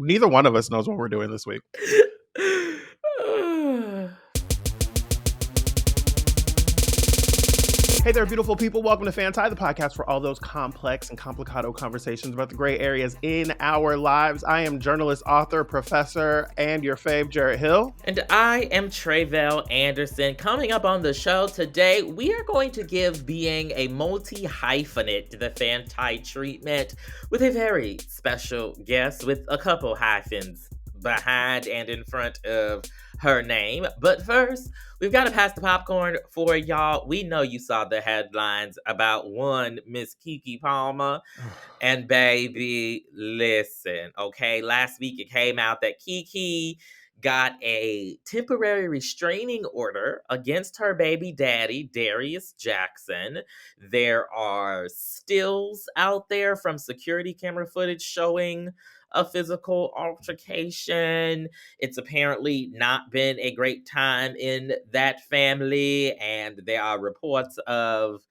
neither one of us knows what we're doing this week. Hey there, beautiful people. Welcome to FANTI, the podcast for all those complex and complicado conversations about the gray areas in our lives. I am journalist, author, professor, and your fave, Jarrett Hill. And I am Tre'vell Anderson. Coming up on the show today, we are going to give being a multi-hyphenate the FANTI treatment with a very special guest with a couple hyphens behind and in front of her name. But first, we've got to pass the popcorn for y'all. We know you saw the headlines about one Miss Keke Palmer. And baby, listen, okay? Last week it came out that Keke got a temporary restraining order against her baby daddy, Darius Jackson. There are stills out there from security camera footage showing a physical altercation. It's apparently not been a great time in that family, and there are reports of,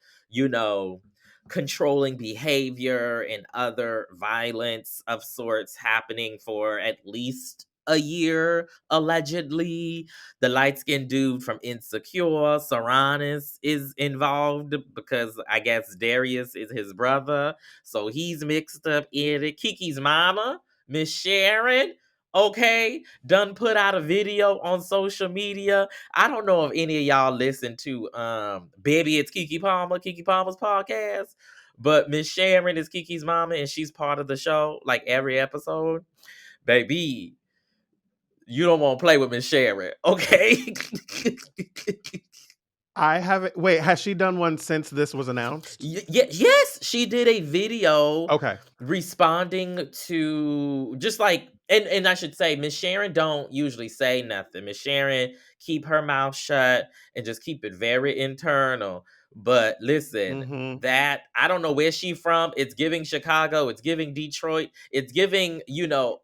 controlling behavior and other violence of sorts happening for at least a year, allegedly. The light-skinned dude from Insecure, Saranis, is involved because I guess Darius is his brother, so he's mixed up in it. Keke's mama, Miss Sharon, okay, done put out a video on social media. I don't know if any of y'all listen to Baby It's Keke Palmer, Keke Palmer's podcast, but Miss Sharon is Keke's mama and she's part of the show, like every episode. Baby, you don't want to play with Miss Sharon, okay? I haven't. Wait, has she done one since this was announced? Yes, she did a video. Okay. Responding to just like, and I should say, Miss Sharon don't usually say nothing. Miss Sharon keep her mouth shut and just keep it very internal. But listen, that I don't know where she from. It's giving Chicago. It's giving Detroit. It's giving,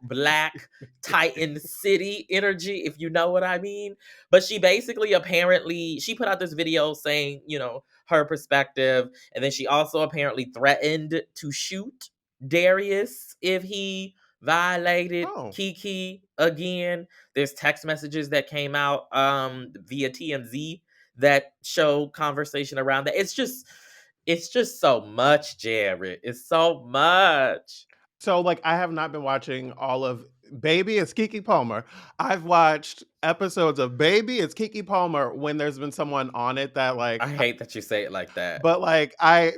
Black Titan City energy, if you know what I mean. But she basically apparently, she put out this video saying, her perspective. And then she also apparently threatened to shoot Darius if he violated Keke again. There's text messages that came out via TMZ that show conversation around that. It's just so much, Jarrett. It's so much. So, like, I have not been watching all of Baby It's Keke Palmer. I've watched episodes of Baby It's Keke Palmer when there's been someone on it that, like... I hate that you say it like that. But, like, I'm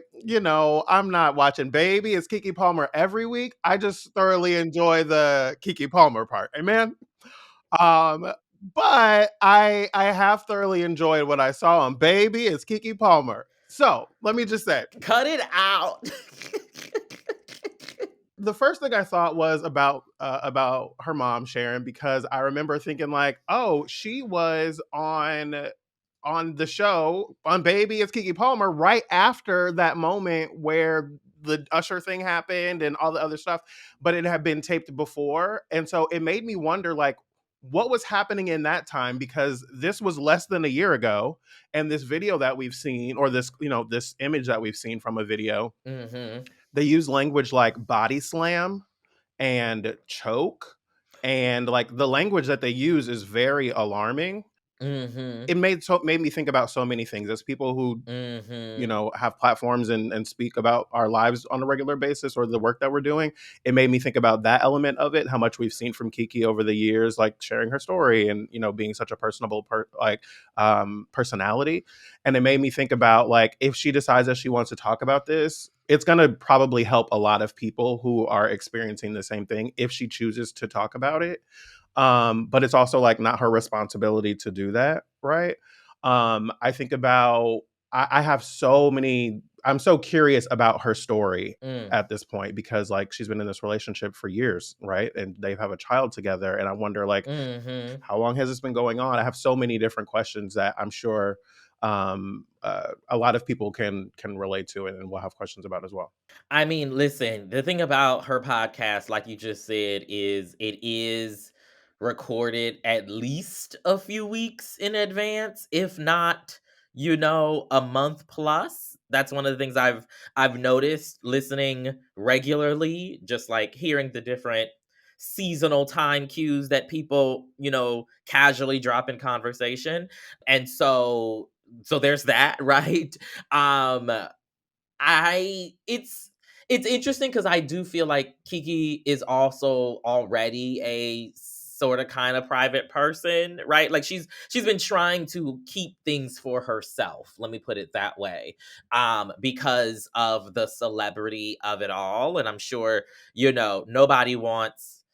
not watching Baby It's Keke Palmer every week. I just thoroughly enjoy the Keke Palmer part. Amen? But I have thoroughly enjoyed what I saw on Baby It's Keke Palmer. So, let me just say... Cut it out! The first thing I thought was about her mom, Sharon, because I remember thinking like, oh, she was on the show on Baby It's Keke Palmer right after that moment where the Usher thing happened and all the other stuff, but it had been taped before. And so it made me wonder, like, what was happening in that time, because this was less than a year ago. And this video that we've seen, or this, this image that we've seen from a video, they use language like body slam and choke. And like the language that they use is very alarming. It made me think about so many things as people who, have platforms and speak about our lives on a regular basis, or the work that we're doing. It made me think about that element of it, how much we've seen from Keke over the years, like sharing her story and, being such a personable personality. And it made me think about, like, if she decides that she wants to talk about this, it's going to probably help a lot of people who are experiencing the same thing if she chooses to talk about it. But it's also like not her responsibility to do that, right? I think about, I have so many, I'm so curious about her story at this point, because like she's been in this relationship for years, right? And they have a child together. And I wonder, like, how long has this been going on? I have so many different questions that I'm sure a lot of people can relate to and will have questions about as well. I mean, listen, the thing about her podcast, like you just said, is it is recorded at least a few weeks in advance, if not, a month plus. That's one of the things I've noticed listening regularly, just like hearing the different seasonal time cues that people, casually drop in conversation. And so there's that, right? Um I it's interesting because I do feel like Keke is also already a sort of kind of private person, right? Like she's been trying to keep things for herself. Let me put it that way. Because of the celebrity of it all. And I'm sure, nobody wants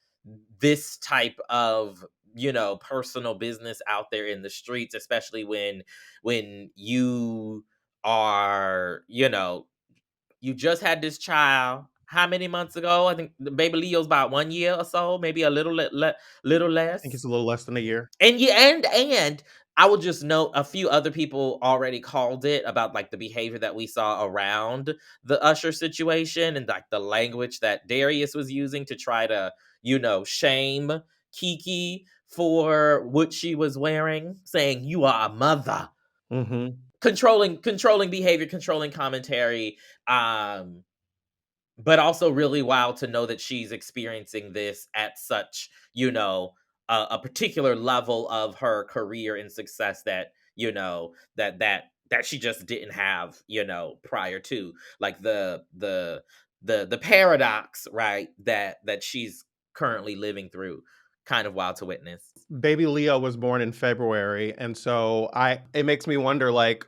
this type of personal business out there in the streets, especially when you are, you just had this child how many months ago? I think the baby Leo's about 1 year or so, maybe a little I think less. it's a little less than a year. And yeah, and I will just note a few other people already called it about like the behavior that we saw around the Usher situation and like the language that Darius was using to try to, shame Keke for what she was wearing, saying you are a mother. Mm-hmm. Controlling behavior, controlling commentary, but also really wild to know that she's experiencing this at such, a particular level of her career and success that, that she just didn't have, prior to, like the paradox, right, that she's currently living through. Kind of wild to witness. Baby Leo was born in February, and so it makes me wonder, like,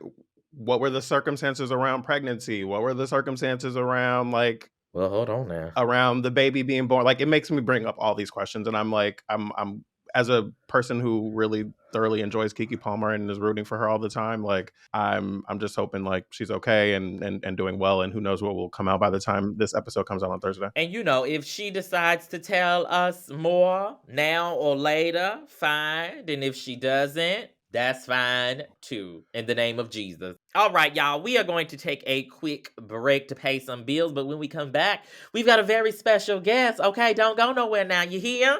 what were the circumstances around pregnancy? What were the circumstances around, like, Well, hold on now. around the baby being born? Like, it makes me bring up all these questions, and I'm like, I'm as a person who really thoroughly enjoys Keke Palmer and is rooting for her all the time, like, I'm just hoping like she's okay and doing well, and who knows what will come out by the time this episode comes out on Thursday. And if she decides to tell us more now or later, fine. And if she doesn't, that's fine too, in the name of Jesus. All right, y'all, we are going to take a quick break to pay some bills. But when we come back, we've got a very special guest. Okay, don't go nowhere now. You hear?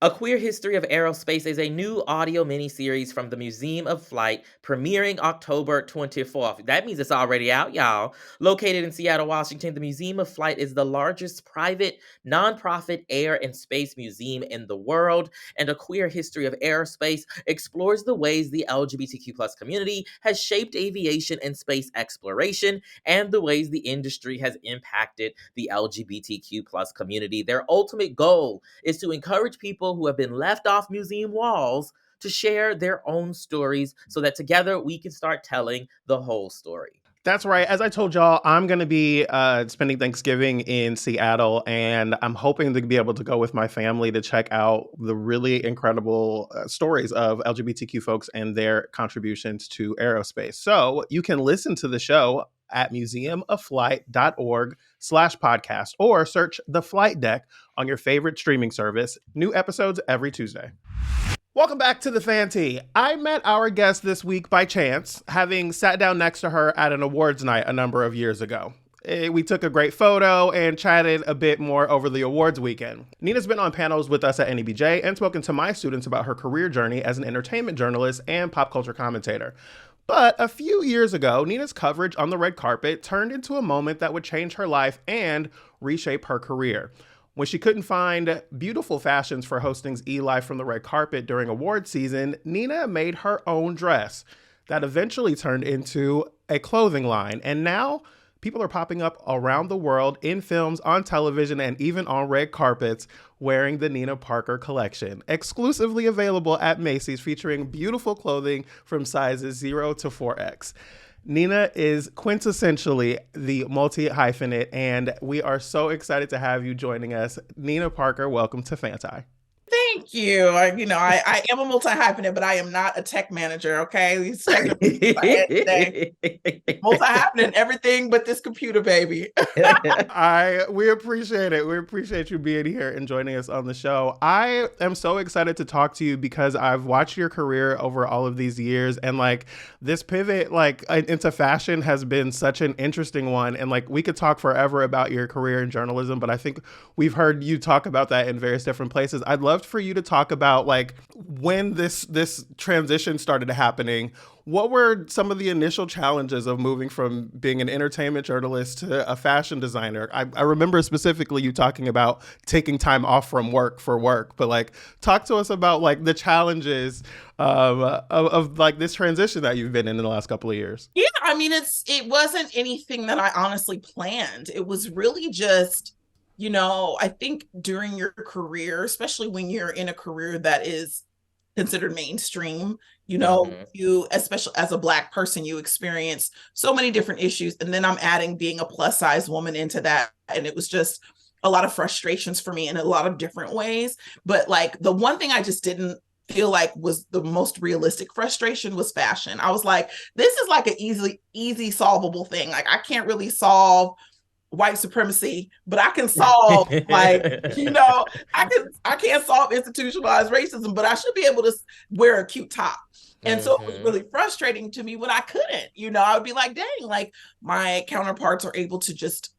A Queer History of Aerospace is a new audio miniseries from the Museum of Flight, premiering October 24th. That means it's already out, y'all. Located in Seattle, Washington, the Museum of Flight is the largest private, nonprofit air and space museum in the world, and A Queer History of Aerospace explores the ways the LGBTQ plus community has shaped aviation and space exploration, and the ways the industry has impacted the LGBTQ plus community. Their ultimate goal is to encourage people who have been left off museum walls to share their own stories so that together we can start telling the whole story. That's right. As I told y'all, I'm going to be spending Thanksgiving in Seattle, and I'm hoping to be able to go with my family to check out the really incredible stories of LGBTQ folks and their contributions to aerospace. So you can listen to the show at museumofflight.org/podcast or search The Flight Deck on your favorite streaming service. New episodes every Tuesday. Welcome back to the FANTI. I met our guest this week by chance, having sat down next to her at an awards night a number of years ago. We took a great photo and chatted a bit more over the awards weekend. Nina's been on panels with us at NEBJ and spoken to my students about her career journey as an entertainment journalist and pop culture commentator. But a few years ago, Nina's coverage on the red carpet turned into a moment that would change her life and reshape her career. When she couldn't find beautiful fashions for hosting's Eli from the red carpet during award season, Nina made her own dress that eventually turned into a clothing line. And now people are popping up around the world in films, on television, and even on red carpets wearing the Nina Parker collection. Exclusively available at Macy's, featuring beautiful clothing from sizes 0 to 4X. Nina is quintessentially the multi-hyphenate, and we are so excited to have you joining us. Nina Parker, welcome to FANTI. Thank you. I am a multi-hyphenate, but I am not a tech manager, okay? These multi-hyphenate everything but this computer, baby. We appreciate it. We appreciate you being here and joining us on the show. I am so excited to talk to you because I've watched your career over all of these years, and like this pivot into fashion has been such an interesting one. And like we could talk forever about your career in journalism, but I think we've heard you talk about that in various different places. I'd love for you to talk about like when this transition started happening. What were some of the initial challenges of moving from being an entertainment journalist to a fashion designer? I remember specifically you talking about taking time off from work for work, but like talk to us about like the challenges of like this transition that you've been in the last couple of years. Yeah, I mean, it wasn't anything that I honestly planned. It was really just, I think during your career, especially when you're in a career that is considered mainstream, you, especially as a Black person, you experience so many different issues. And then I'm adding being a plus size woman into that. And it was just a lot of frustrations for me in a lot of different ways. But like the one thing I just didn't feel like was the most realistic frustration was fashion. I was like, this is like an easy solvable thing. Like I can't really solve white supremacy, but I can solve I can't solve institutionalized racism, but I should be able to wear a cute top. And so it was really frustrating to me when I couldn't. I would be like, dang, like my counterparts are able to just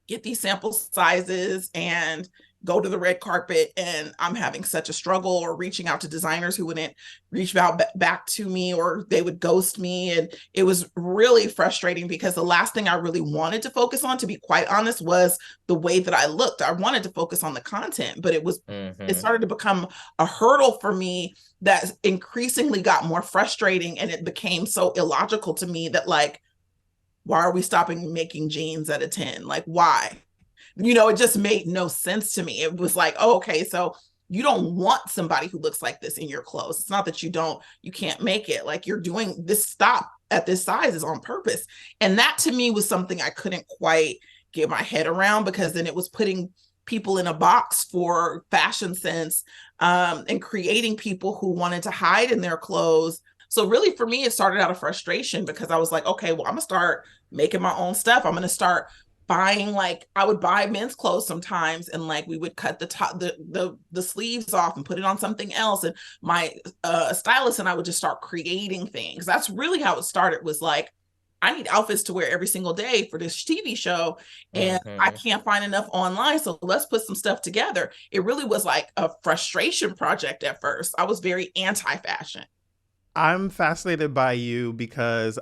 get these sample sizes and go to the red carpet, and I'm having such a struggle, or reaching out to designers who wouldn't reach out back to me, or they would ghost me. And it was really frustrating because the last thing I really wanted to focus on, to be quite honest, was the way that I looked. I wanted to focus on the content, but it started to become a hurdle for me that increasingly got more frustrating. And it became so illogical to me that like, why are we stopping making jeans at a 10? Like, why? It just made no sense to me. It was like, oh, okay, so you don't want somebody who looks like this in your clothes. It's not that you can't make it. Like you're doing this, stop at this size is on purpose. And that to me was something I couldn't quite get my head around, because then it was putting people in a box for fashion sense, and creating people who wanted to hide in their clothes. So really for me, it started out of frustration, because I was like, okay, well, I'm gonna start making my own stuff. I'm gonna start buying, like I would buy men's clothes sometimes, and like we would cut the top, the sleeves off and put it on something else. And my stylist and I would just start creating things. That's really how it started, was like, I need outfits to wear every single day for this TV show, and I can't find enough online. So let's put some stuff together. It really was like a frustration project at first. I was very anti-fashion. I'm fascinated by you because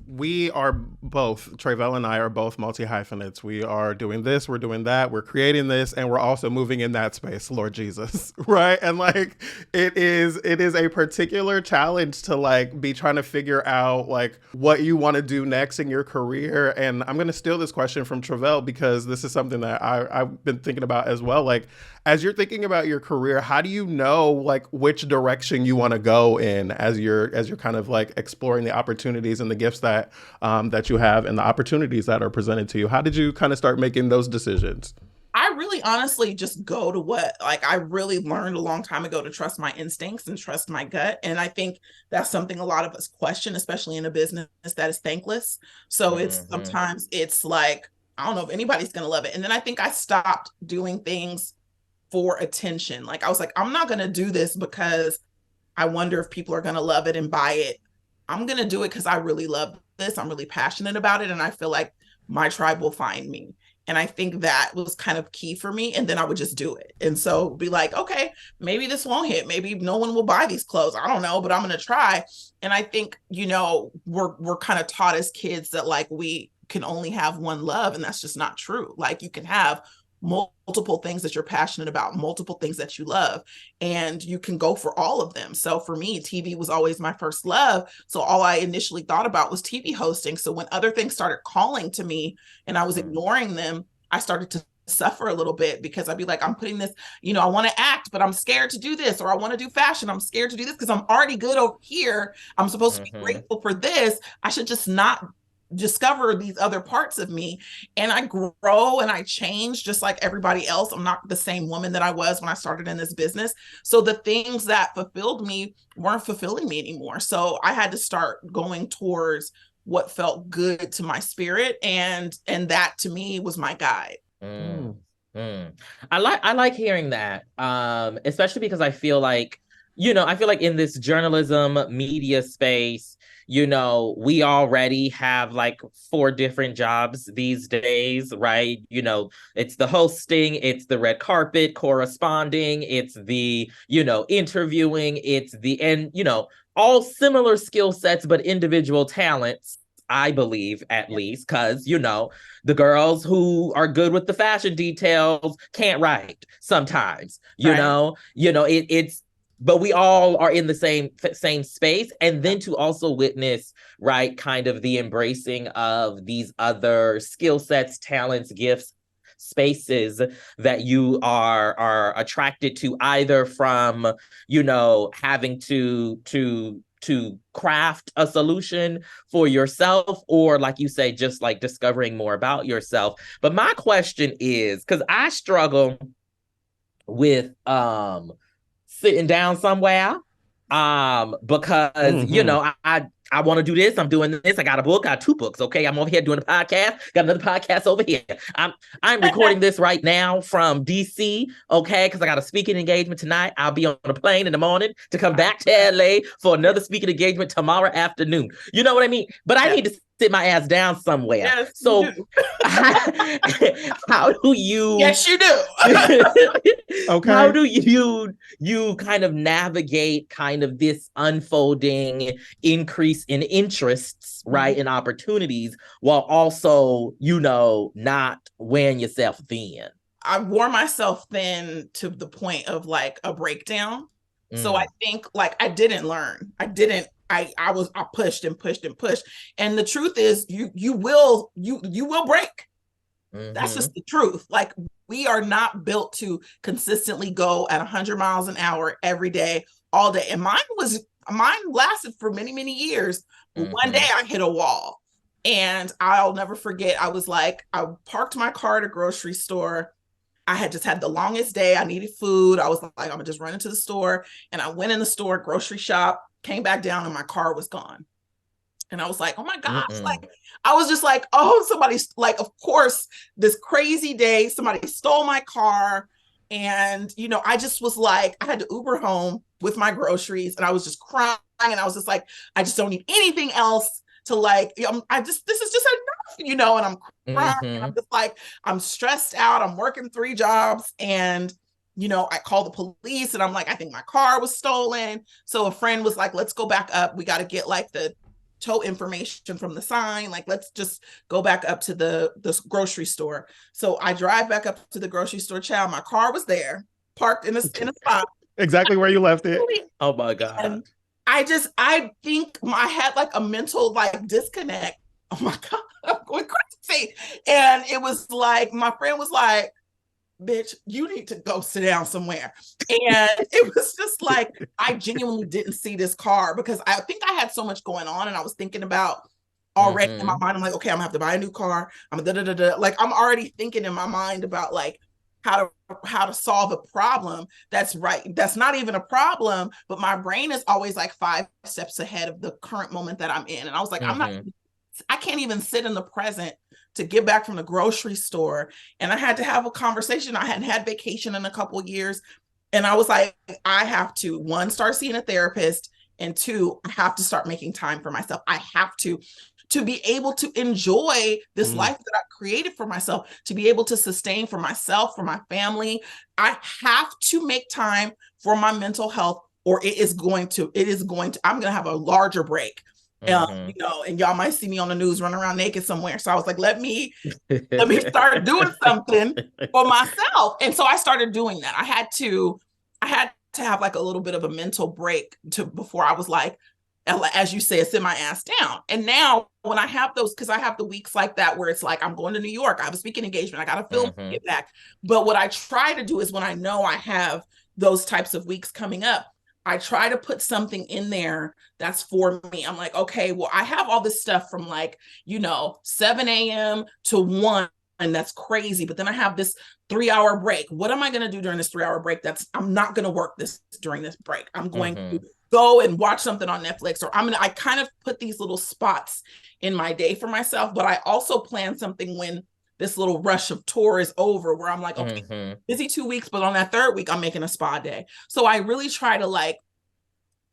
we are both, Tre'vell and I are both multi-hyphenates. We are doing this, we're doing that, we're creating this, and we're also moving in that space, Lord Jesus, right? And like, it is a particular challenge to like be trying to figure out like what you want to do next in your career. And I'm going to steal this question from Tre'vell, because this is something that I've been thinking about as well. Like, as you're thinking about your career, how do you know like which direction you want to go in as you're kind of like exploring the opportunities and the gifts that that you have and the opportunities that are presented to you? How did you kind of start making those decisions? I really honestly just go to what, like, I really learned a long time ago to trust my instincts and trust my gut. And I think that's something a lot of us question, especially in a business that is thankless. So it's sometimes it's like, I don't know if anybody's going to love it. And then I think I stopped doing things for attention. Like I was like, I'm not going to do this because I wonder if people are going to love it and buy it. I'm going to do it because I really love this. I'm really passionate about it. And I feel like my tribe will find me. And I think that was kind of key for me. And then I would just do it. And so be like, okay, maybe this won't hit. Maybe no one will buy these clothes. I don't know, but I'm going to try. And I think, we're kind of taught as kids that like we can only have one love. And that's just not true. Like you can have multiple things that you're passionate about, multiple things that you love, and you can go for all of them. So for me, TV was always my first love. So all I initially thought about was TV hosting. So when other things started calling to me and I was ignoring them, I started to suffer a little bit, because I'd be like, I'm putting this, I want to act, but I'm scared to do this, or I want to do fashion, I'm scared to do this because I'm already good over here. I'm supposed to be grateful for this. I should just not discover these other parts of me. And I grow and I change just like everybody else. I'm not the same woman that I was when I started in this business. So the things that fulfilled me weren't fulfilling me anymore. So I had to start going towards what felt good to my spirit. And that to me was my guide. I like hearing that. Especially because I feel like I feel like in this journalism media space, we already have like 4 different jobs these days, right? It's the hosting, it's the red carpet corresponding, it's the, interviewing, all similar skill sets, but individual talents. I believe, at least, because the girls who are good with the fashion details can't write sometimes. It's but we all are in the same space, and then to also witness, right, kind of the embracing of these other skill sets, talents, gifts, spaces that you are attracted to, either from having to craft a solution for yourself, or like you say, just like discovering more about yourself. But my question is, because I struggle with sitting down somewhere because I want to do this. I'm doing this. I got a book. I got 2 books. Okay, I'm over here doing a podcast. Got another podcast over here. I'm recording this right now from DC. Okay, because I got a speaking engagement tonight. I'll be on a plane in the morning to come back to LA for another speaking engagement tomorrow afternoon. You know what I mean? But I need to sit my ass down somewhere. Yes, so how do you? Yes, you do. Okay. How do you kind of navigate kind of this unfolding increase in interests, right, and opportunities, while also, not wearing yourself thin? I wore myself thin to the point of like a breakdown. So I think like I didn't learn. I pushed and pushed and pushed. And the truth is you will break. That's just the truth. Like, we are not built to consistently go at 100 miles an hour every day, all day. And mine lasted for many, many years. But one day I hit a wall, and I'll never forget. I was like, I parked my car at a grocery store. I had just had the longest day. I needed food. I was like, I'm gonna just run into the store. And I went in the store, grocery shop, came back down, and my car was gone. And I was like, oh my gosh, like, I was just like, oh, somebody's like, of course, this crazy day, somebody stole my car. And, I just was like, I had to Uber home with my groceries, and I was just crying. And I was just like, I just don't need anything else to like, this is just enough, and I'm crying. And I'm just like, I'm stressed out. I'm working 3 jobs. And, I called the police, and I'm like, I think my car was stolen. So a friend was like, let's go back up. We got to get like the tow information from the sign. Like, let's just go back up to the grocery store. So I drive back up to the grocery store. Child, my car was there, parked in a spot. Exactly where you left it. Oh my God. And I think I had like a mental like disconnect. Oh my God, I'm going crazy. And it was like, my friend was like, bitch, you need to go sit down somewhere. And it was just like, I genuinely didn't see this car, because I think I had so much going on, and I was thinking about already in my mind. I'm like, okay, I'm gonna have to buy a new car. Like, I'm already thinking in my mind about like how to solve a problem that's not even a problem, but my brain is always like 5 steps ahead of the current moment that I'm in. And I was like, I can't even sit in the present to get back from the grocery store. And I had to have a conversation. I hadn't had vacation in a couple of years. And I was like, I have to, 1, start seeing a therapist, and 2, I have to start making time for myself. I have to be able to enjoy this life that I created for myself, to be able to sustain for myself, for my family. I have to make time for my mental health, or I'm going to have a larger break. And y'all might see me on the news running around naked somewhere. So I was like, let me start doing something for myself. And so I started doing that. I had to have like a little bit of a mental break before I was like, as you say, sit my ass down. And now when I have those, because I have the weeks like that where it's like, I'm going to New York, I have a speaking engagement, I got to film, get back. But what I try to do is, when I know I have those types of weeks coming up, I try to put something in there that's for me. I'm like, okay, well, I have all this stuff from like, 7 a.m. to 1, and that's crazy. But then I have this 3-hour break. What am I going to do during this 3-hour break? I'm not going to work during this break. I'm going to go and watch something on Netflix, or I kind of put these little spots in my day for myself. But I also plan something when this little rush of tour is over, where I'm like, okay, busy 2 weeks, but on that 3rd week, I'm making a spa day. So I really try to like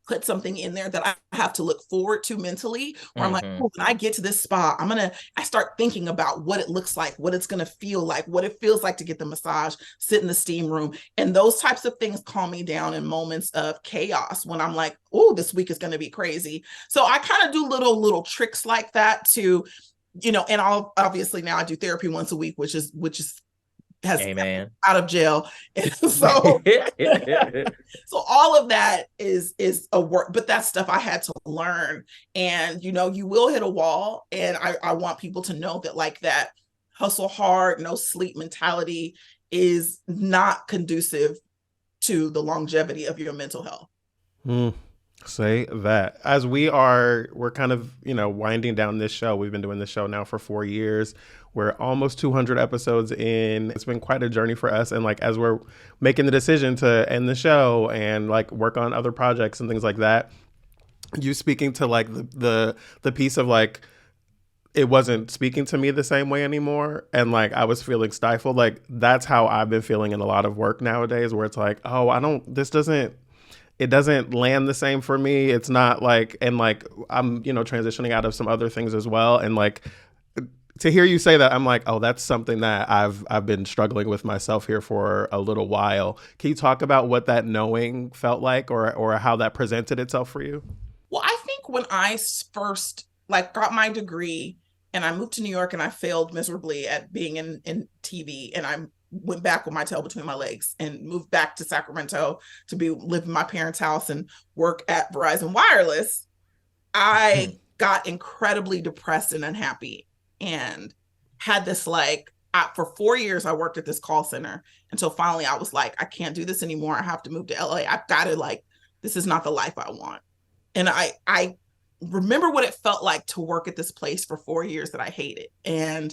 put something in there that I have to look forward to mentally, where I'm like, Mm-hmm. oh, when I get to this spot, I start thinking about what it looks like, what it's going to feel like, what it feels like to get the massage, sit in the steam room. And those types of things calm me down in moments of chaos when I'm like, oh, this week is going to be crazy. So I kind of do little tricks like that to, and I'll obviously now I do therapy once a week, which is has Amen. out of jail. And so so all of that is a work, but that's stuff I had to learn. And you will hit a wall. And I want people to know that, like, that hustle hard, no sleep mentality is not conducive to the longevity of your mental health. Say that. As we're kind of, winding down this show. We've been doing this show now for 4 years. We're almost 200 episodes in. It's been quite a journey for us. And like, as we're making the decision to end the show and like work on other projects and things like that, you speaking to like the piece of like, it wasn't speaking to me the same way anymore. And like, I was feeling stifled. Like, that's how I've been feeling in a lot of work nowadays, where it's like, oh, it doesn't land the same for me. It's not like, and like, I'm, transitioning out of some other things as well. And like, to hear you say that, I'm like, oh, that's something that I've been struggling with myself here for a little while. Can you talk about what that knowing felt like, or how that presented itself for you? Well, I think when I first got my degree and I moved to New York and I failed miserably at being in TV, and I went back with my tail between my legs and moved back to Sacramento to live in my parents' house and work at Verizon Wireless, I got incredibly depressed and unhappy, and had this for 4 years I worked at this call center until finally I was like, I can't do this anymore. I have to move to LA. I've got to this is not the life I want. And I remember what it felt like to work at this place for 4 years that I hated, and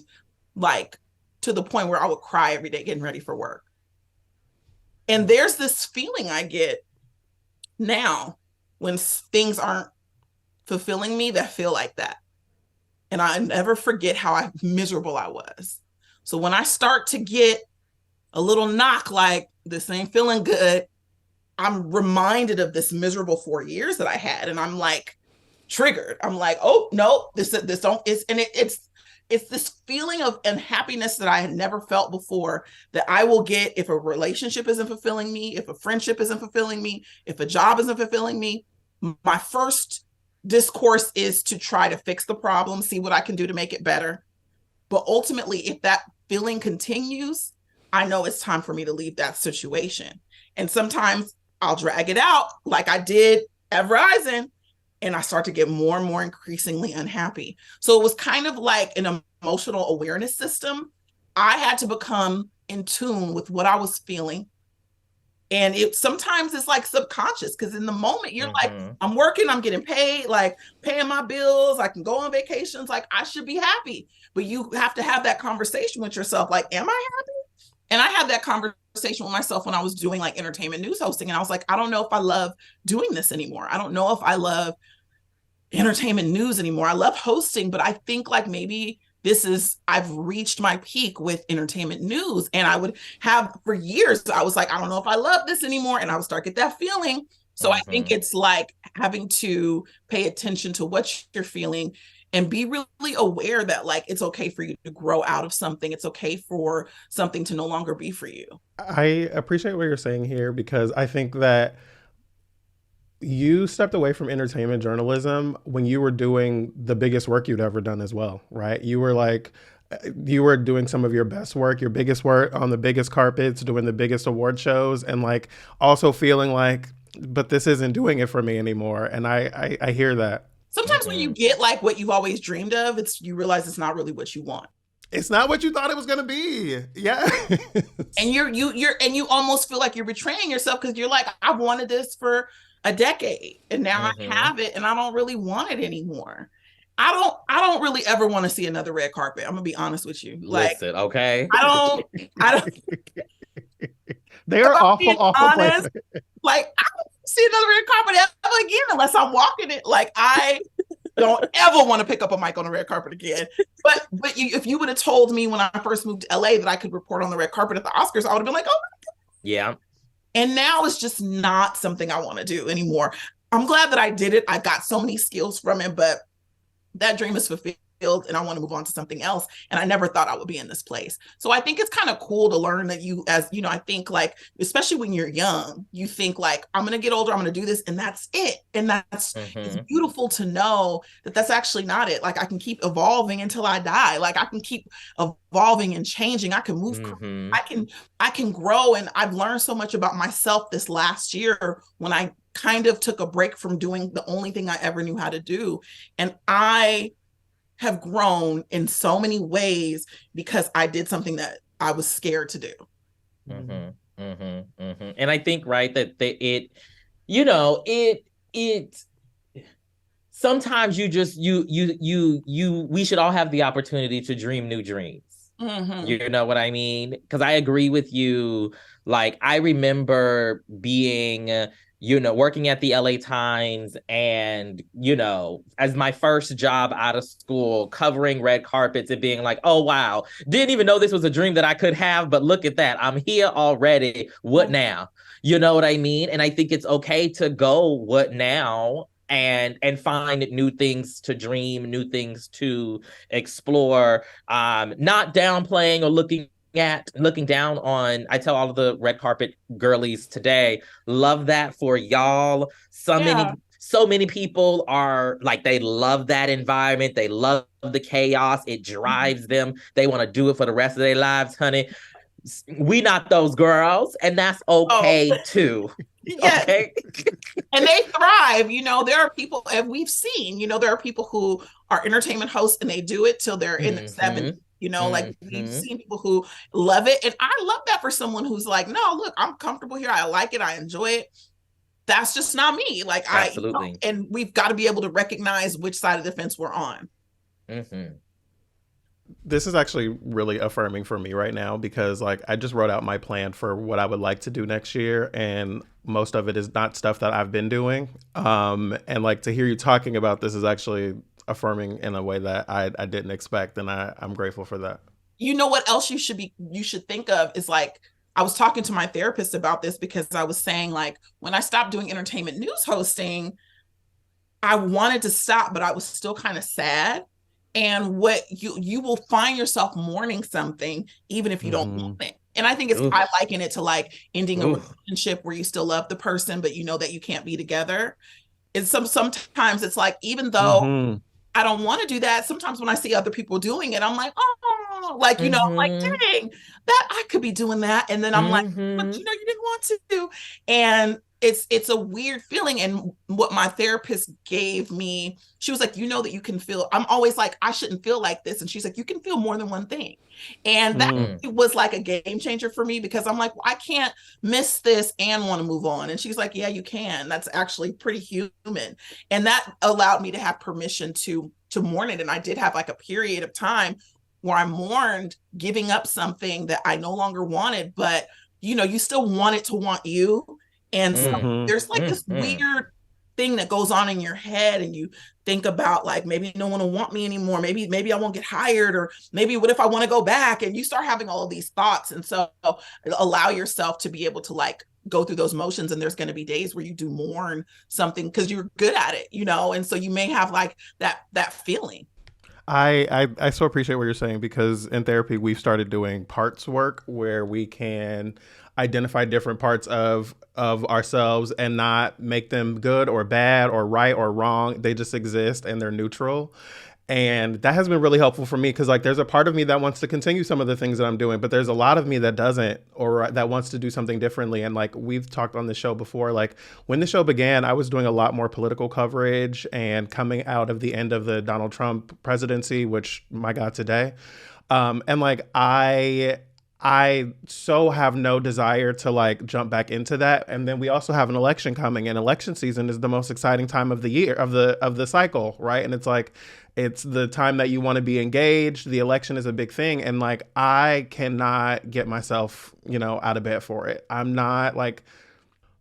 to the point where I would cry every day getting ready for work. And there's this feeling I get now when things aren't fulfilling me that feel like that. And I never forget how miserable I was. So when I start to get a little knock, like, this ain't feeling good, I'm reminded of this miserable 4 years that I had. And I'm like triggered. I'm like, oh no, this don't, it's this feeling of unhappiness that I had never felt before, that I will get if a relationship isn't fulfilling me, if a friendship isn't fulfilling me, if a job isn't fulfilling me. My first discourse is to try to fix the problem, see what I can do to make it better. But ultimately, if that feeling continues, I know it's time for me to leave that situation. And sometimes I'll drag it out like I did at Verizon, and I start to get more and more increasingly unhappy. So it was kind of like an emotional awareness system. I had to become in tune with what I was feeling. And sometimes it's like subconscious, because in the moment you're like, I'm working, I'm getting paid, like paying my bills, I can go on vacations, like I should be happy. But you have to have that conversation with yourself, like, am I happy? And I had that conversation with myself when I was doing entertainment news hosting. And I was like, I don't know if I love doing this anymore. I don't know if I love entertainment news anymore. I love hosting, but I think maybe I've reached my peak with entertainment news. And I would have for years, I was like, I don't know if I love this anymore. And I would start to get that feeling. So I think it's like having to pay attention to what you're feeling and be really aware that it's okay for you to grow out of something. It's okay for something to no longer be for you. I appreciate what you're saying here, because I think that you stepped away from entertainment journalism when you were doing the biggest work you'd ever done as well, right? You were doing some of your best work, your biggest work on the biggest carpets, doing the biggest award shows, and also feeling like, but this isn't doing it for me anymore. And I hear that. Sometimes when you get what you've always dreamed of, you realize it's not really what you want. It's not what you thought it was going to be. Yeah. And you almost feel like you're betraying yourself, because you're like, I wanted this for a decade and now I have it and I don't really want it anymore. I don't really ever want to see another red carpet. I'm gonna be honest with you. Listen, okay. I don't they are awful places. I don't see another red carpet ever again unless I'm walking it. I don't ever want to pick up a mic on a red carpet again. But if you would have told me when I first moved to LA that I could report on the red carpet at the Oscars, I would have been like, oh my God. Yeah. And now it's just not something I want to do anymore. I'm glad that I did it. I got so many skills from it, but that dream is fulfilled and I want to move on to something else. And I never thought I would be in this place. So I think it's kind of cool to learn that you, as you know, I think like, especially when you're young, you think like, I'm going to get older, I'm going to do this, and that's it. And that's, it's beautiful to know that that's actually not it. Like I can keep evolving until I die. Like I can keep evolving and changing. I can move, I can grow. And I've learned so much about myself this last year when I kind of took a break from doing the only thing I ever knew how to do. And I have grown in so many ways because I did something that I was scared to do. And I think, right, that it sometimes we should all have the opportunity to dream new dreams. You know what I mean? Because I agree with you. Like, I remember being, working at the LA Times and, as my first job out of school, covering red carpets and being like, oh, wow, didn't even know this was a dream that I could have. But look at that. I'm here already. What now? You know what I mean? And I think it's okay to go, what now? And find new things to dream, new things to explore, not downplaying or looking down on. I tell all of the red carpet girlies today, love that for y'all. So many people are like, they love that environment. They love the chaos. It drives them. They want to do it for the rest of their lives, honey. We not those girls, and that's okay too. Yes. Okay. And they thrive. There are people, and we've seen, there are people who are entertainment hosts and they do it till they're in their 70s. Like we've seen people who love it. And I love that for someone who's like, no, look, I'm comfortable here. I like it. I enjoy it. That's just not me. Like, absolutely. And we've got to be able to recognize which side of the fence we're on. This is actually really affirming for me right now because like I just wrote out my plan for what I would like to do next year, and most of it is not stuff that I've been doing. And like to hear you talking about this is actually affirming in a way that I didn't expect, and I'm grateful for that. You know what else you should think of is like, I was talking to my therapist about this because I was saying like, when I stopped doing entertainment news hosting, I wanted to stop, but I was still kind of sad. And what you will find yourself mourning something even if you don't want it. And I think I liken it to like ending a relationship where you still love the person, but you know that you can't be together. And sometimes it's like, even though I don't want to do that, sometimes when I see other people doing it, I'm like, oh, like, I'm like, dang, that I could be doing that. And then I'm like, but you didn't want to do. And it's a weird feeling. And what my therapist gave me, she was like, that you can feel, I'm always like, I shouldn't feel like this. And she's like, you can feel more than one thing. And that was like a game changer for me because I'm like, well, I can't miss this and want to move on. And she's like, yeah, you can. That's actually pretty human. And that allowed me to have permission to mourn it. And I did have like a period of time where I mourned giving up something that I no longer wanted, but you still want it to want you. And so there's like this weird thing that goes on in your head, and you think about like, maybe no one will want me anymore. Maybe I won't get hired, or maybe what if I want to go back? And you start having all of these thoughts. And so allow yourself to be able to like go through those motions. And there's going to be days where you do mourn something because you're good at it, and so you may have like that feeling. I so appreciate what you're saying, because in therapy we've started doing parts work where we can identify different parts of ourselves and not make them good or bad or right or wrong. They just exist and they're neutral. And that has been really helpful for me because like there's a part of me that wants to continue some of the things that I'm doing, but there's a lot of me that doesn't, or that wants to do something differently. And like we've talked on the show before, like when the show began, I was doing a lot more political coverage and coming out of the end of the Donald Trump presidency, which my God, today. And like I so have no desire to like jump back into that. And then we also have an election coming, and election season is the most exciting time of the year, of the cycle, right? And it's like, it's the time that you want to be engaged. The election is a big thing. And like, I cannot get myself, out of bed for it. I'm not like,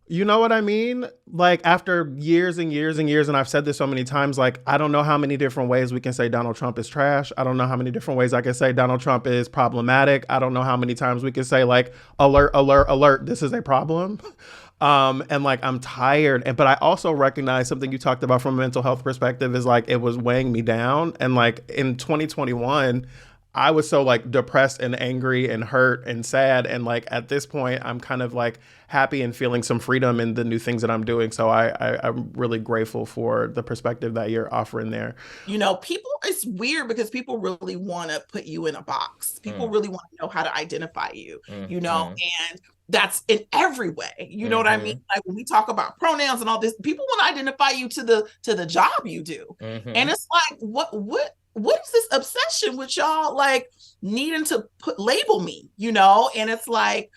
you know what I mean? Like after years and years and years, and I've said this so many times, like, I don't know how many different ways we can say Donald Trump is trash. I don't know how many different ways I can say Donald Trump is problematic. I don't know how many times we can say like, alert, alert, alert, this is a problem. And like I'm tired, but I also recognize something you talked about from a mental health perspective is like it was weighing me down. And like in 2021, I was so like depressed and angry and hurt and sad. And like at this point, I'm kind of like happy and feeling some freedom in the new things that I'm doing. So I'm really grateful for the perspective that you're offering there. You know, people, it's weird because people really want to put you in a box. People really want to know how to identify you, you know, and that's in every way. You know what I mean? Like when we talk about pronouns and all this, people want to identify you to the job you do. And it's like, what is this obsession with y'all like needing to label me, you know? And it's like,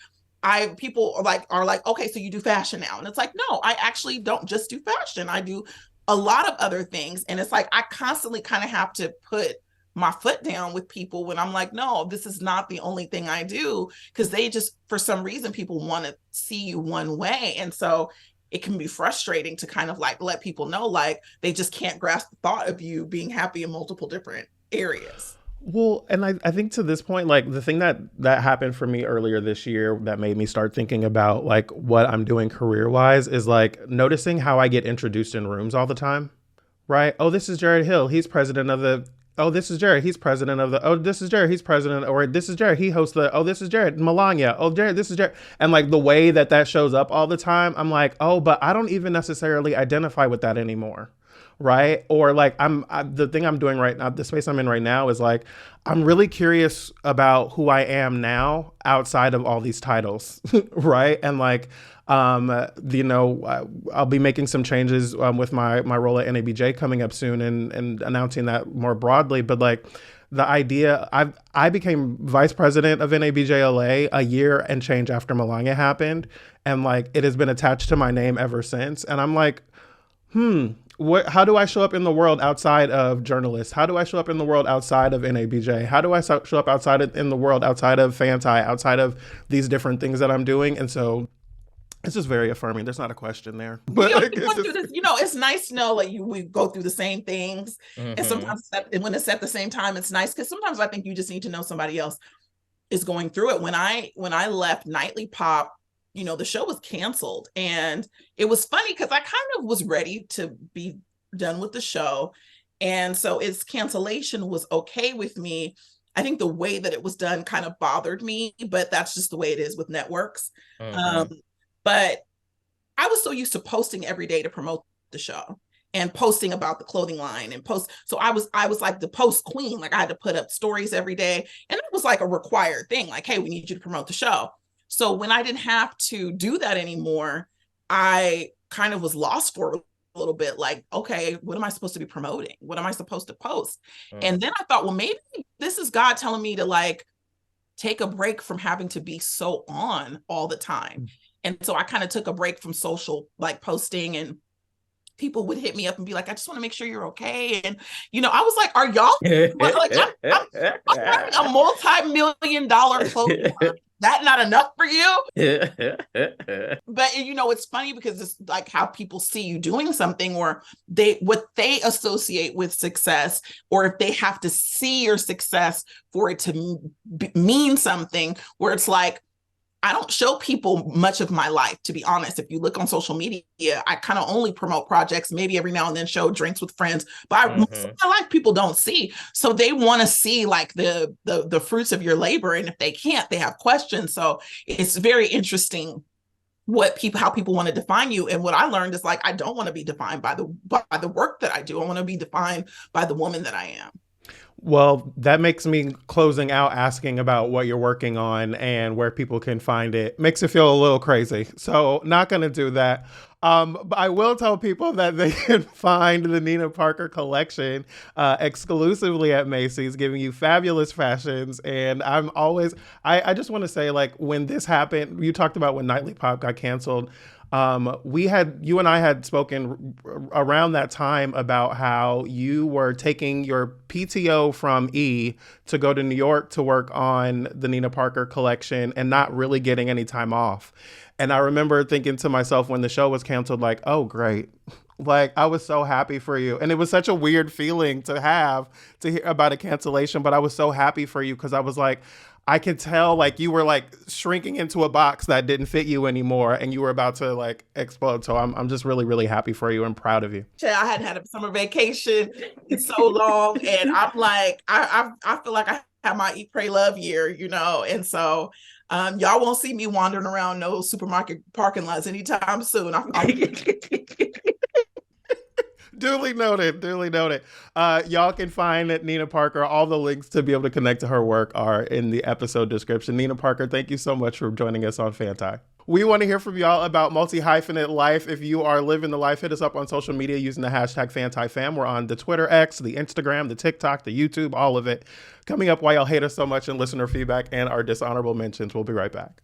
people are like, okay, so you do fashion now. And it's like, no, I actually don't just do fashion. I do a lot of other things. And it's like, I constantly kind of have to put my foot down with people when I'm like, no, this is not the only thing I do. Cause they just, for some reason, people want to see you one way. And so it can be frustrating to kind of like let people know, like they just can't grasp the thought of you being happy in multiple different areas. Well, and I think to this point, like the thing that happened for me earlier this year that made me start thinking about like what I'm doing career wise is like noticing how I get introduced in rooms all the time, right? Oh, this is Jarrett Hill. He's president of the. Oh, this is Jarrett. He's president of the. Oh, this is Jarrett. He's president. Or this is Jarrett. He hosts the. Oh, this is Jarrett. Melania. Oh, Jarrett. This is Jarrett. And like the way that shows up all the time, I'm like, oh, but I don't even necessarily identify with that anymore. Right. Or like the thing I'm doing right now, the space I'm in right now is like, I'm really curious about who I am now outside of all these titles. Right. And like, you know, I'll be making some changes with my role at NABJ coming up soon and announcing that more broadly. But like the idea, I became vice president of NABJLA a year and change after Melania happened. And like, it has been attached to my name ever since. And I'm like, how do I show up in the world outside of journalists? How do I show up in the world outside of NABJ? How do I show up in the world outside of FANTI, outside of these different things that I'm doing? And so it's just very affirming. There's not a question there. But you know, it's nice to know like we go through the same things. And sometimes when it's at the same time, it's nice because sometimes I think you just need to know somebody else is going through it. When I left Nightly Pop, you know, the show was canceled. And it was funny because I kind of was ready to be done with the show. And so its cancellation was okay with me. I think the way that it was done kind of bothered me, but that's just the way it is with networks. But I was so used to posting every day to promote the show and posting about the clothing line and post. So I was like the post queen. Like I had to put up stories every day. And it was like a required thing. Like, hey, we need you to promote the show. So when I didn't have to do that anymore, I kind of was lost for a little bit. Like, okay, what am I supposed to be promoting? What am I supposed to post? And then I thought, well, maybe this is God telling me to like take a break from having to be so on all the time. And so I kind of took a break from social like posting, and people would hit me up and be like, I just want to make sure you're okay. And, you know, I was like, are y'all like, I'm running a multi-million-dollar clothing line. That not enough for you? But you know, it's funny because it's like how people see you doing something, or what they associate with success, or if they have to see your success for it to mean something, where it's like, I don't show people much of my life, to be honest. If you look on social media, I kind of only promote projects, maybe every now and then show drinks with friends, but most of my life people don't see. So they want to see like the fruits of your labor. And if they can't, they have questions. So it's very interesting how people want to define you. And what I learned is like, I don't want to be defined by the work that I do. I want to be defined by the woman that I am. Well, that makes me closing out asking about what you're working on and where people can find it. Makes it feel a little crazy. So not going to do that. But I will tell people that they can find the Nina Parker collection exclusively at Macy's, giving you fabulous fashions. And I just want to say, like, when this happened, you talked about when Nightly Pop got canceled. You and I had spoken around that time about how you were taking your PTO from E to go to New York to work on the Nina Parker collection and not really getting any time off. And I remember thinking to myself when the show was canceled, like, oh, great. Like, I was so happy for you. And it was such a weird feeling to hear about a cancellation, but I was so happy for you because I was like, I could tell like you were like shrinking into a box that didn't fit you anymore and you were about to like explode. So I'm just really, really happy for you and proud of you. I hadn't had a summer vacation in so long. And I'm like, I feel like I have my eat, pray, love year, you know? And so y'all won't see me wandering around no supermarket parking lots anytime soon. Duly noted. Duly noted. Y'all can find Nina Parker. All the links to be able to connect to her work are in the episode description. Nina Parker, thank you so much for joining us on FANTI. We want to hear from y'all about multi-hyphenate life. If you are living the life, hit us up on social media using the hashtag FANTIFam. We're on the Twitter X, the Instagram, the TikTok, the YouTube, all of it. Coming up, why y'all hate us so much and listener feedback and our dishonorable mentions. We'll be right back.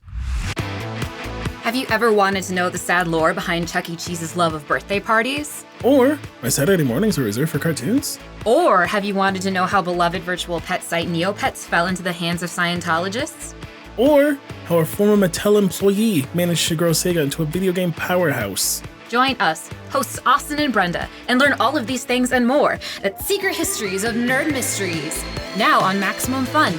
Have you ever wanted to know the sad lore behind Chuck E. Cheese's love of birthday parties? Or my Saturday mornings are reserved for cartoons? Or have you wanted to know how beloved virtual pet site Neopets fell into the hands of Scientologists? Or how a former Mattel employee managed to grow Sega into a video game powerhouse? Join us, hosts Austin and Brenda, and learn all of these things and more at Secret Histories of Nerd Mysteries, now on Maximum Fun.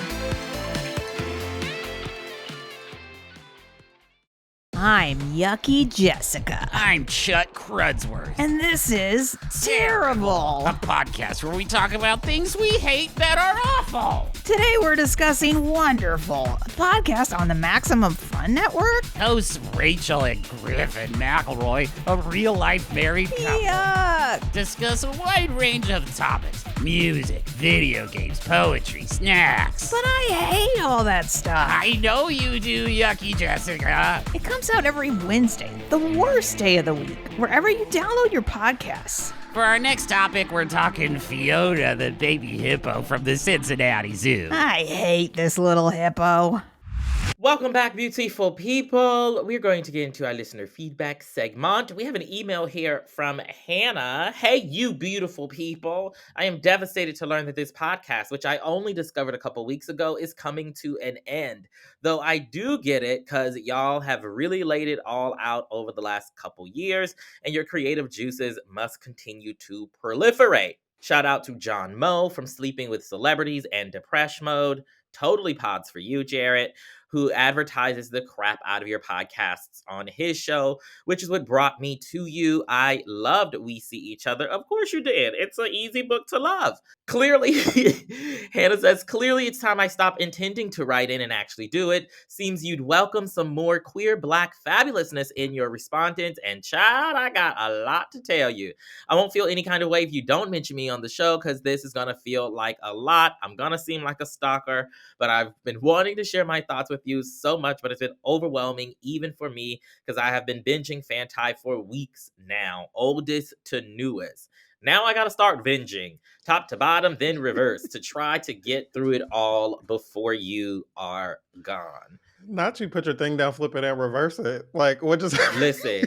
I'm Yucky Jessica. I'm Chuck Crudsworth. And this is Terrible, a podcast where we talk about things we hate that are awful. Today we're discussing Wonderful, a podcast on the Maximum Fun Network. Hosts Rachel and Griffin McElroy, a real-life married couple, discuss a wide range of topics: music, video games, poetry, snacks. But I hate all that stuff. I know you do, Yucky Jessica. It comes out every Wednesday, the worst day of the week, wherever you download your podcasts. For our next topic, we're talking Fiona, the baby hippo from the Cincinnati Zoo. I hate this little hippo. Welcome back, beautiful people. We're going to get into our listener feedback segment. We have an email here from Hannah. Hey, you beautiful people. I am devastated to learn that this podcast, which I only discovered a couple weeks ago, is coming to an end. Though I do get it because y'all have really laid it all out over the last couple years, and your creative juices must continue to proliferate. Shout out to John Moe from Sleeping with Celebrities and Depresh Mode. Totally pods for you, Jarrett, who advertises the crap out of your podcasts on his show, which is what brought me to you. I loved We See Each Other. Of course you did. It's an easy book to love. Clearly, Hannah says, clearly it's time I stop intending to write in and actually do it. Seems you'd welcome some more queer Black fabulousness in your respondents. And child, I got a lot to tell you. I won't feel any kind of way if you don't mention me on the show, because this is going to feel like a lot. I'm going to seem like a stalker, but I've been wanting to share my thoughts with you so much, but it's been overwhelming even for me because I have been binging FANTI for weeks now, oldest to newest. Now I gotta start binging, top to bottom, then reverse, to try to get through it all before you are gone. Not you put your thing down, flip it, and reverse it. Like, what just... Listen.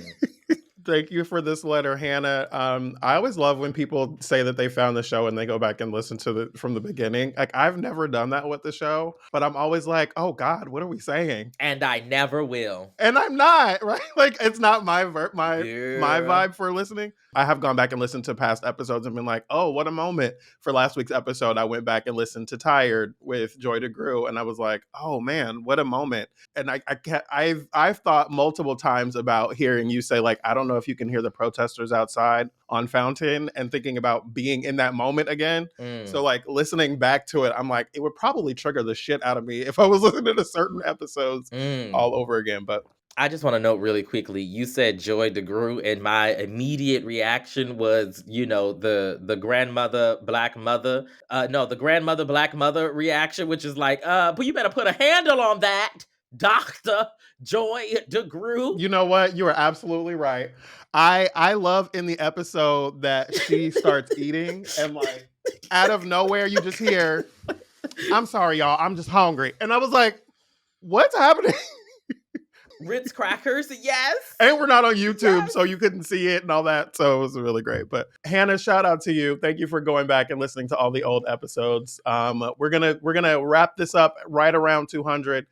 Thank you for this letter, Hannah. I always love when people say that they found the show and they go back and listen to from the beginning. Like, I've never done that with the show, but I'm always like, oh God, what are we saying? And I never will. And I'm not, right? Like, it's not my vibe for listening. I have gone back and listened to past episodes and been like, oh, what a moment. For last week's episode, I went back and listened to Tired with Joy DeGruy, and I was like, oh man, what a moment. And I've thought multiple times about hearing you say, like, I don't know if you can hear the protesters outside on Fountain, and thinking about being in that moment again. So like listening back to it, I'm like, it would probably trigger the shit out of me if I was listening to certain episodes all over again. But I just want to note really quickly, you said Joy DeGruy, and my immediate reaction was, you know, the grandmother black mother. The grandmother black mother reaction, which is like, but you better put a handle on that, Dr. Joy DeGruy. You know what? You are absolutely right. I love in the episode that she starts eating and like out of nowhere you just hear, I'm sorry, y'all, I'm just hungry. And I was like, what's happening? Ritz crackers, yes. And we're not on YouTube, so you couldn't see it and all that. So it was really great. But Hannah, shout out to you. Thank you for going back and listening to all the old episodes. We're gonna wrap this up right around 200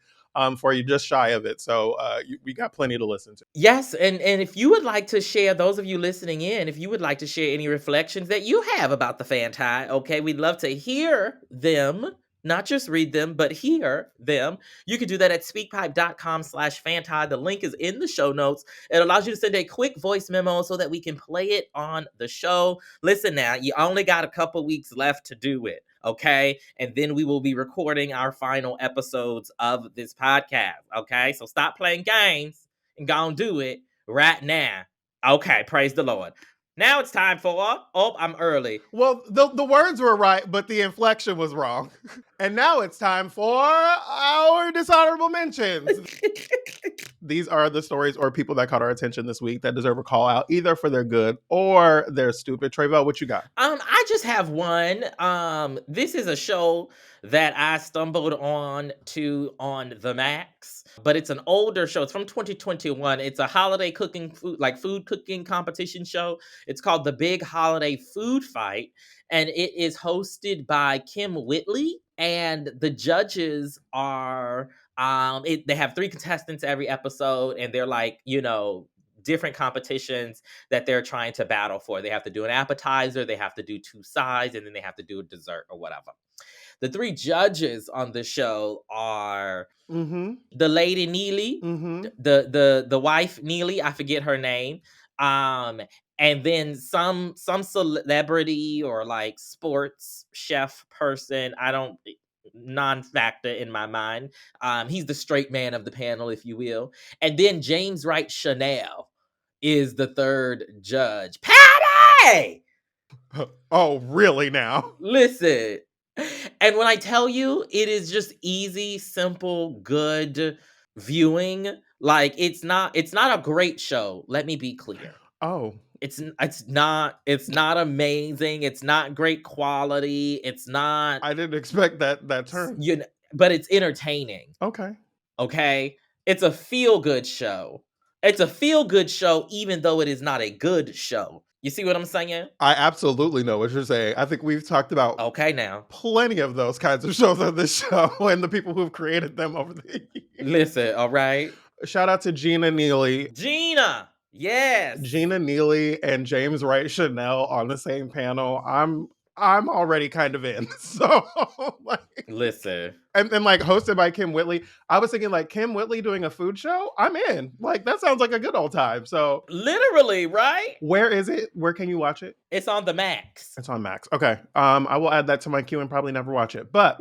for you, just shy of it. So we got plenty to listen to. Yes, and if you would like to share, those of you listening in, if you would like to share any reflections that you have about the FANTI, okay, we'd love to hear them. not just read them, but hear them, you can do that at speakpipe.com/fanti. The link is in the show notes. It allows you to send a quick voice memo so that we can play it on the show. Listen now, you only got a couple weeks left to do it, okay? And then we will be recording our final episodes of this podcast, okay? So stop playing games and go and do it right now. Okay, praise the Lord. Now it's time for, I'm early. Well, the words were right, but the inflection was wrong. And now it's time for our dishonorable mentions. These are the stories or people that caught our attention this week that deserve a call out, either for their good or their stupid. Tre'vell, what you got? I just have one. This is a show that I stumbled on the Max, but it's an older show. It's from 2021. It's a holiday food cooking competition show. It's called The Big Holiday Food Fight, and it is hosted by Kim Whitley. And the judges are they have 3 contestants every episode, and they're like, different competitions that they're trying to battle for. They have to do an appetizer, they have to do 2 sides, and then they have to do a dessert or whatever. The 3 judges on the show are the lady Neely, the wife Neely, I forget her name, and then some celebrity or like sports chef person. Non-factor in my mind. He's the straight man of the panel, if you will. And then James Wright Chanel is the 3rd judge. Patty! Oh, really now? Listen. And when I tell you, it is just easy, simple, good viewing. Like, it's not a great show. Let me be clear. Oh. It's not amazing. It's not great quality. It's not. I didn't expect that term. But it's entertaining. Okay. It's a feel-good show. It's a feel-good show, even though it is not a good show. You see what I'm saying? I absolutely know what you're saying. I think we've talked about plenty of those kinds of shows on this show and the people who've created them over the years. Listen, all right. Shout out to Gina Neely. Gina! Yes. Gina Neely and James Wright Chanel on the same panel. I'm already kind of in. So listen. And like hosted by Kim Whitley. I was thinking like Kim Whitley doing a food show. I'm in. Like that sounds like a good old time. So literally, right? Where is it? Where can you watch it? It's on the Max. It's on Max. Okay. I will add that to my queue and probably never watch it. But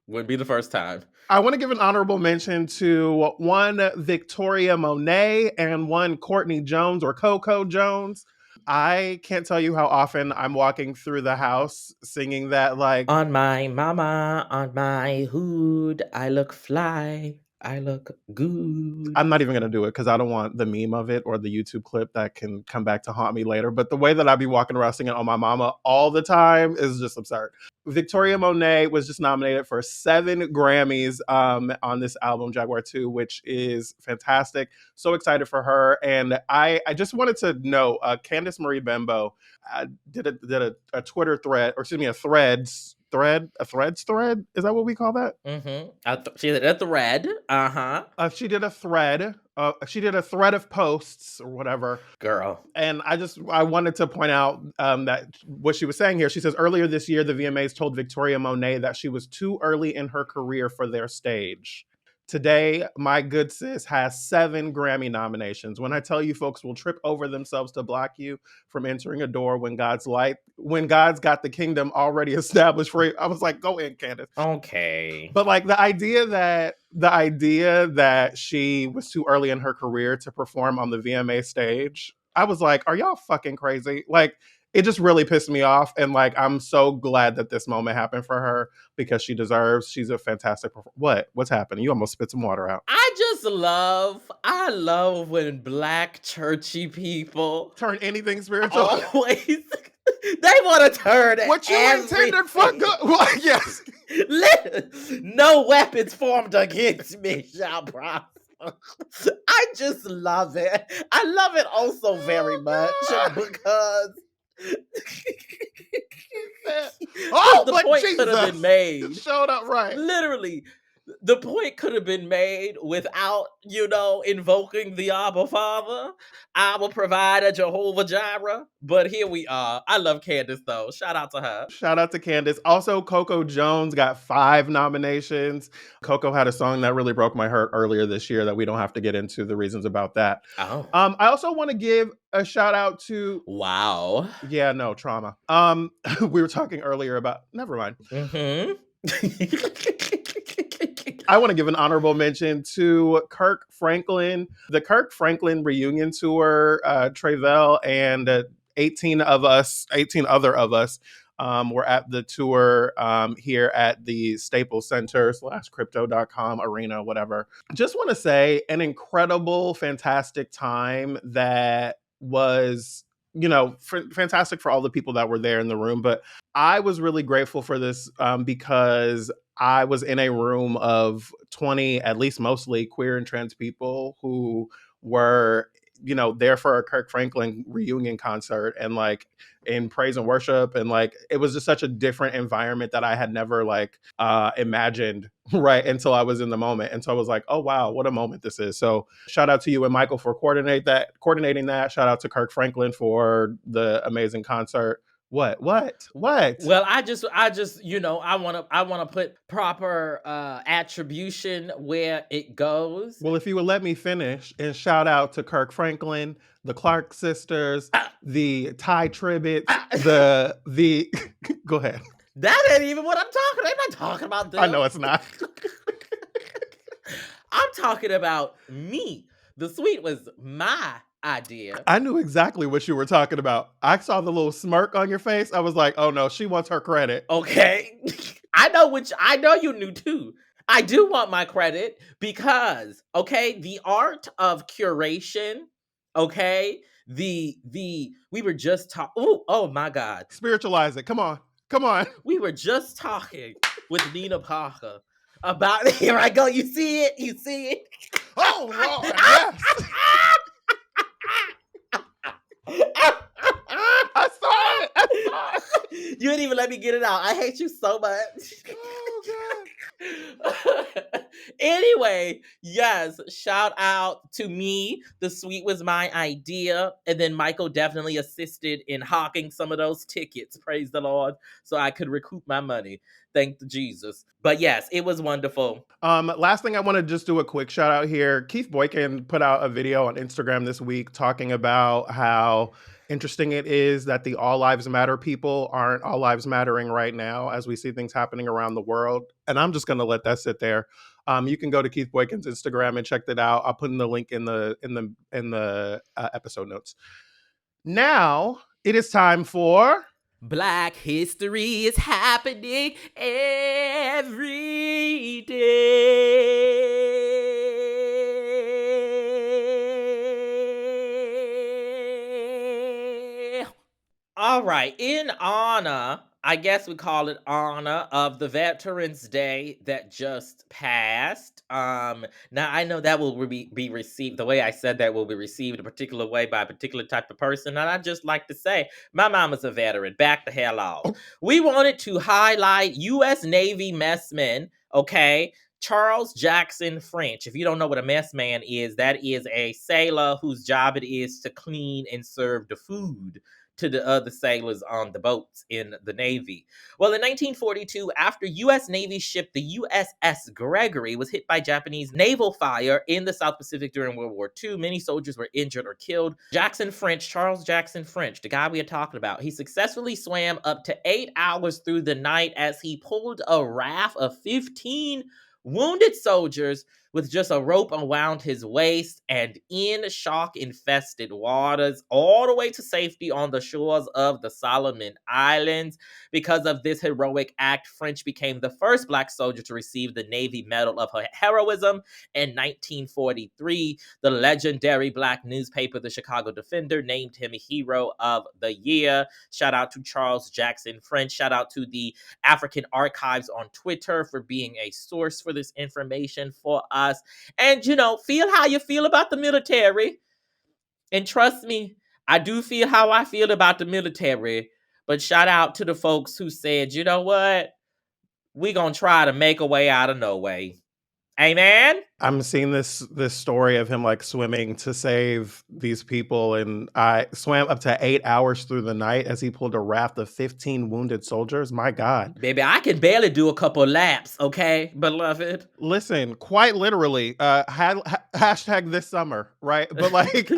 wouldn't be the first time. I want to give an honorable mention to one Victoria Monet and one Courtney Jones or Coco Jones. I can't tell you how often I'm walking through the house singing that like, on my mama, on my hood, I look fly, I look good. I'm not even going to do it because I don't want the meme of it or the YouTube clip that can come back to haunt me later. But the way that I be walking around singing on my mama all the time is just absurd. Victoria Monet was just nominated for 7 Grammys on this album, Jaguar 2, which is fantastic. So excited for her. And I just wanted to know, Candice Marie Benbow did a Twitter thread, or excuse me, a Threads thread. Is that what we call that? She did a thread. She did a thread. She did a thread of posts or whatever. Girl. And I wanted to point out that what she was saying here. She says, earlier this year, the VMAs told Victoria Monet that she was too early in her career for their stage. Today, my good sis has 7 Grammy nominations. When I tell you folks will trip over themselves to block you from entering a door when God's got the kingdom already established for you. I was like, go in, Candice. Okay. But like the idea that she was too early in her career to perform on the VMA stage, I was like, are y'all fucking crazy? Like, it just really pissed me off. And like, I'm so glad that this moment happened for her because she's a fantastic performer. What's happening? You almost spit some water out. I love when Black churchy people turn anything spiritual. Always. They want to turn what you intended for good. Well, yes. No weapons formed against me shall prosper. I just love it. I love it also very much because the point could have been made. Showed up right. Literally, The point could have been made without, invoking the Abba Father, Abba Provider, Jehovah Jireh. But here we are. I love Candice, though. Shout out to her. Shout out to Candice. Also, Coco Jones got 5 nominations. Coco had a song that really broke my heart earlier this year that we don't have to get into the reasons about that. Oh. I also want to give a shout out to... Wow. Yeah, no, trauma. We were talking earlier about... Never mind. Mm-hmm. I want to give an honorable mention to Kirk Franklin. The Kirk Franklin reunion tour, Tre'vell and 18 other of us were at the tour here at the Staples Center / crypto.com arena, whatever. Just want to say an incredible, fantastic time that was, fantastic for all the people that were there in the room. But I was really grateful for this because I was in a room of 20, at least mostly queer and trans people who were, there for a Kirk Franklin reunion concert and in praise and worship. And it was just such a different environment that I had never imagined right until I was in the moment. And so I was like, oh, wow, what a moment this is. So shout out to you and Michael for coordinating that. Shout out to Kirk Franklin for the amazing concert. What? Well, I just, I want to put proper attribution where it goes. Well, if you would let me finish and shout out to Kirk Franklin, the Clark sisters, the Ty Tribbett, the go ahead. That ain't even what I'm talking about. I'm not talking about them. I know it's not. I'm talking about me. The suite was my idea. I knew exactly what you were talking about. I saw the little smirk on your face. I was like, oh no, she wants her credit. Okay. I know you knew too. I do want my credit because, okay, the art of curation, okay, we were just talking. Oh my God. Spiritualize it. Come on. We were just talking with Nina Parker about, here I go. You see it? Oh Lord, yes. I saw it. You didn't even let me get it out. I hate you so much. Oh God. Anyway, yes, shout out to me. The suite was my idea. And then Michael definitely assisted in hawking some of those tickets. Praise the Lord. So I could recoup my money. Thank Jesus. But yes, it was wonderful. Last thing, I want to just do a quick shout out here. Keith Boykin put out a video on Instagram this week talking about how interesting it is that the All Lives Matter people aren't all lives mattering right now as we see things happening around the world. And I'm just going to let that sit there. You can go to Keith Boykin's Instagram and check that out. I'll put in the link in the episode notes. Now it is time for Black history is happening every day. All right, in honor, I guess we call it honor of the Veterans Day that just passed. Now I know that will be received, the way I said that will be received a particular way by a particular type of person. And I just like to say, my mama's a veteran. Back the hell off. We wanted to highlight U.S. Navy messman, okay? Charles Jackson French. If you don't know what a messman is, that is a sailor whose job it is to clean and serve the food to the other sailors on the boats in the Navy. Well, in 1942, after U.S. Navy ship the USS Gregory was hit by Japanese naval fire in the South Pacific during World War II, many soldiers were injured or killed. Charles Jackson French, the guy we are talking about, he successfully swam up to 8 hours through the night as he pulled a raft of 15 wounded soldiers with just a rope around his waist and in shark-infested waters all the way to safety on the shores of the Solomon Islands. Because of this heroic act, French became the first Black soldier to receive the Navy Medal of Heroism. In 1943, the legendary Black newspaper, the Chicago Defender, named him Hero of the Year. Shout out to Charles Jackson French. Shout out to the African Archives on Twitter for being a source for this information for us. And, feel how you feel about the military. And trust me, I do feel how I feel about the military. But shout out to the folks who said, you know what? We're going to try to make a way out of no way. Amen. I'm seeing this story of him like swimming to save these people, and I swam up to 8 hours through the night as he pulled a raft of 15 wounded soldiers. My God. Baby, I can barely do a couple laps, okay, beloved? Listen, quite literally, hashtag this summer, right? But like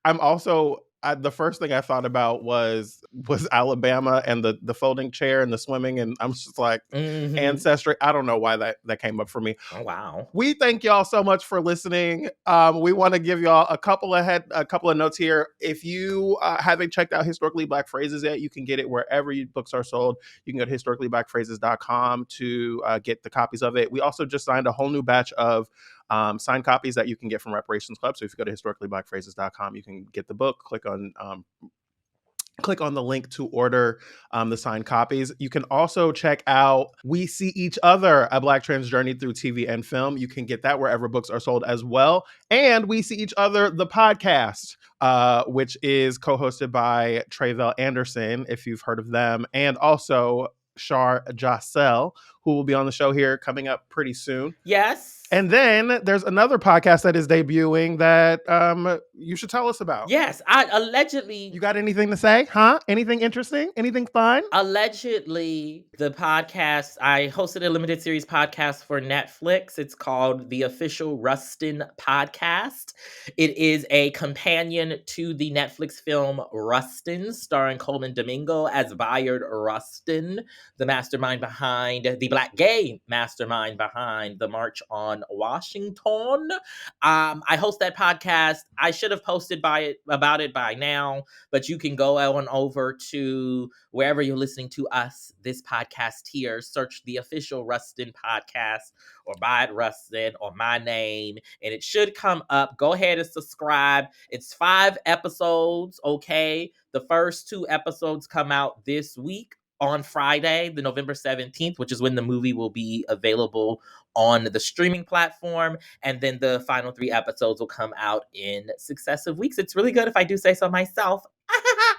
I'm also the first thing I thought about was Alabama and the folding chair and the swimming, and I'm just like ancestry. I don't know why that came up for me. Oh wow. We thank y'all so much for listening. We want to give y'all a couple of notes here. If you haven't checked out Historically Black Phrases yet, you can get it wherever books are sold. You can go to historicallyblackphrases.com to get the copies of it. We also just signed a whole new batch of signed copies that you can get from Reparations Club. So if you go to historicallyblackphrases.com, you can get the book. Click on the link to order the signed copies. You can also check out We See Each Other, a Black trans journey through TV and film. You can get that wherever books are sold as well. And We See Each Other, the podcast, which is co-hosted by Tre'vell Anderson, if you've heard of them, and also Shar Jossell, who will be on the show here coming up pretty soon. Yes. And then there's another podcast that is debuting that you should tell us about. Yes, I allegedly... You got anything to say? Huh? Anything interesting? Anything fun? Allegedly, the podcast, I hosted a limited series podcast for Netflix. It's called The Official Rustin Podcast. It is a companion to the Netflix film Rustin, starring Coleman Domingo as Bayard Rustin, the mastermind behind, the Black gay mastermind behind the March on Washington. I host that podcast. I should have posted about it by now, but you can go on over to wherever you're listening to us, this podcast here, search The Official Rustin Podcast or Bayard Rustin or my name, and it should come up. Go ahead and subscribe. It's 5 episodes, okay? The first 2 episodes come out this week on Friday, the November 17th, which is when the movie will be available on the streaming platform. And then the final 3 episodes will come out in successive weeks. It's really good if I do say so myself.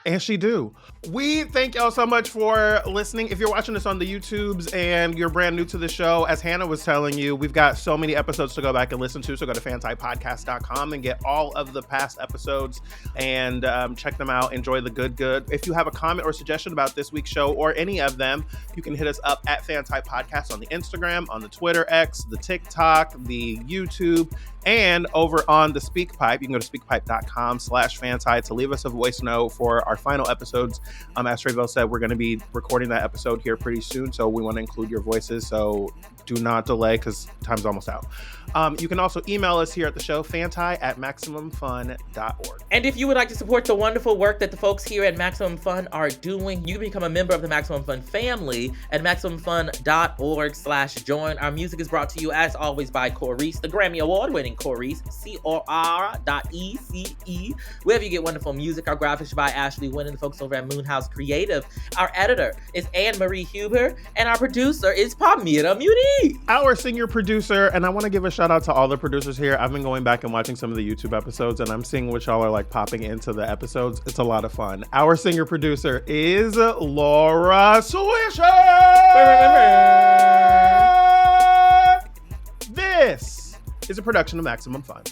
And she do. We thank y'all so much for listening. If you're watching this on the YouTubes and you're brand new to the show, as Hannah was telling you, we've got so many episodes to go back and listen to. So go to FANTIpodcast.com and get all of the past episodes and check them out. Enjoy the good. If you have a comment or suggestion about this week's show or any of them, you can hit us up at FANTI Podcast on the Instagram, on the Twitter X, the TikTok, the YouTube, and over on the SpeakPipe. You can go to speakpipe.com/FANTI to leave us a voice note for our final episodes. As Tre'vell said, we're going to be recording that episode here pretty soon, so we want to include your voices, so do not delay because time's almost out. You can also email us here at the show, fanti@maximumfun.org. And if you would like to support the wonderful work that the folks here at Maximum Fun are doing, you can become a member of the Maximum Fun family at maximumfun.org/join. Our music is brought to you, as always, by Corrice, the Grammy Award-winning Corrice, COR.ECE. Wherever you get wonderful music. Our graphics by Ashley Wynn and the folks over at Moonhouse Creative. Our editor is Anne-Marie Huber, and our producer is Palmira Muniz. Our senior producer, and I want to give a shout out to all the producers here. I've been going back and watching some of the YouTube episodes, and I'm seeing what y'all are like popping into the episodes. It's a lot of fun. Our senior producer is Laura Swisher. This is a production of Maximum Fun.